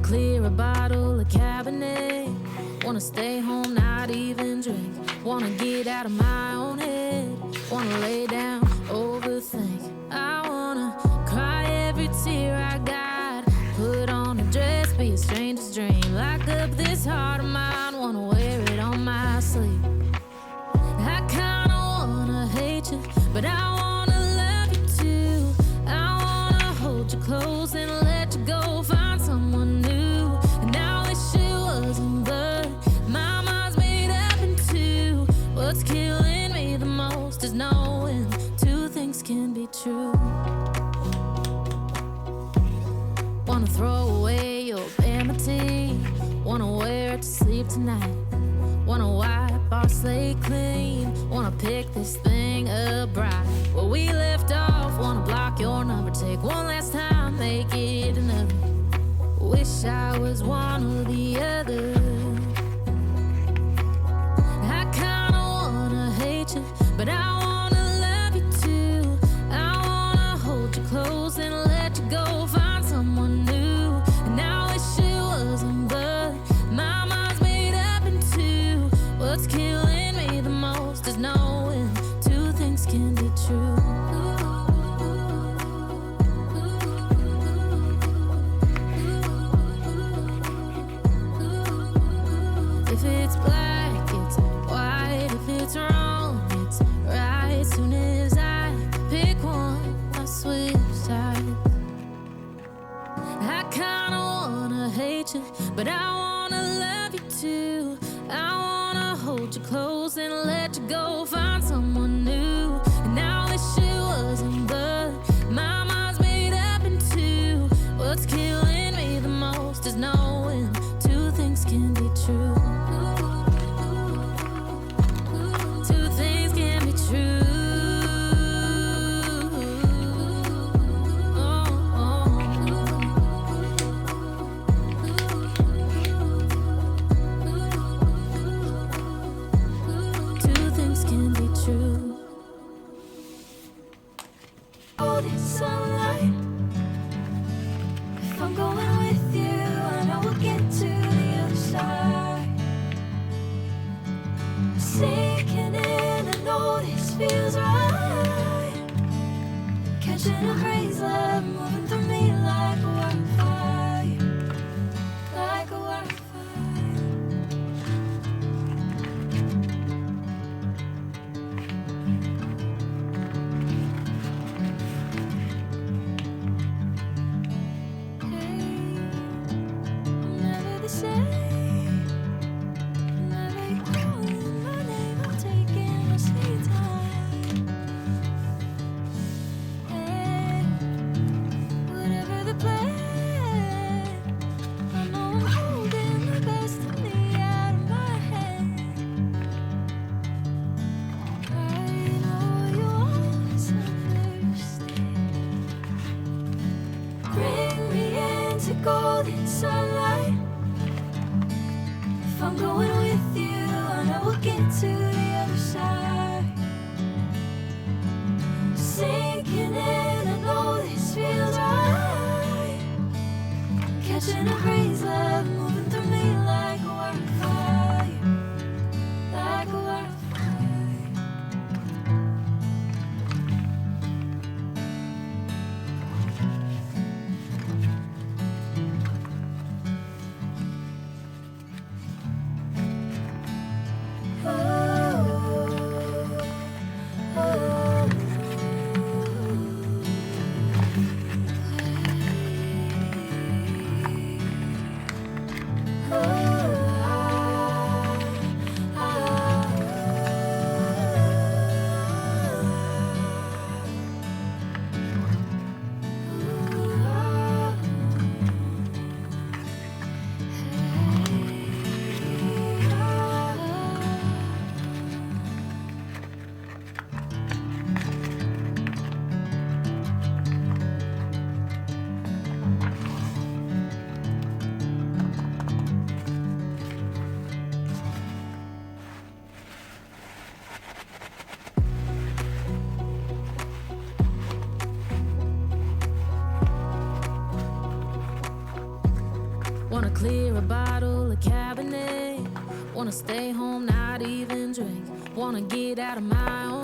clear a bottle of Cabernet. Wanna stay home, not even drink. Wanna get out of my own head. Wanna lay down, overthink. I wanna cry every tear I got. Put on a dress, be a stranger's dream. Lock up this heart of mine, wanna wear it on my sleeve. I kinda wanna hate you, but I wanna love you too. I wanna hold you close and let you go, find someone new. And I wish it wasn't, but my mind's made up in two. What's killing me the most is knowing two things can be true. Wanna throw away your vanity. Wanna wear it to sleep tonight. Wanna wipe our slate clean. Wanna pick this thing up right where we left off. Wanna block your number, take one last time, make it another. Wish I was one or the other. I kinda wanna hate you, but I wanna love you too. I wanna hold you close and let you go, find someone new. And I wish it wasn't, but my mind's made up in two. What's killing me the most is knowing two things can be true. If it's black, it's white. If it's wrong, it's right. Soon as I pick one, I switch sides. I kinda wanna hate you, but I wanna love you too. I wanna hold you close and let you go, find someone new. And I wish it wasn't, but my mind's made up in two. What's killing me the most is knowing two things can be true. Two things can be true. Two things can be true. All this sunlight. If I'm going with you, I know we'll get to the other side. Sinking in, I know this feels right. Catching a breeze, love moving through me like a wildfire, like a wildfire. Never the same. Never calling my name, I'm taking my sweet time. Hey, whatever the plan, I know I'm holding the best of me out of my hand. I know you always understand. Bring me into golden sunlight. If I'm going with you, I know we'll get to the other side. Sinking in, I know this feels right. Catching a breeze, love moving through me like a wildfire, like a wildfire. Wanna clear a bottle of Cabernet. Wanna stay home, not even drink. Wanna get out of my own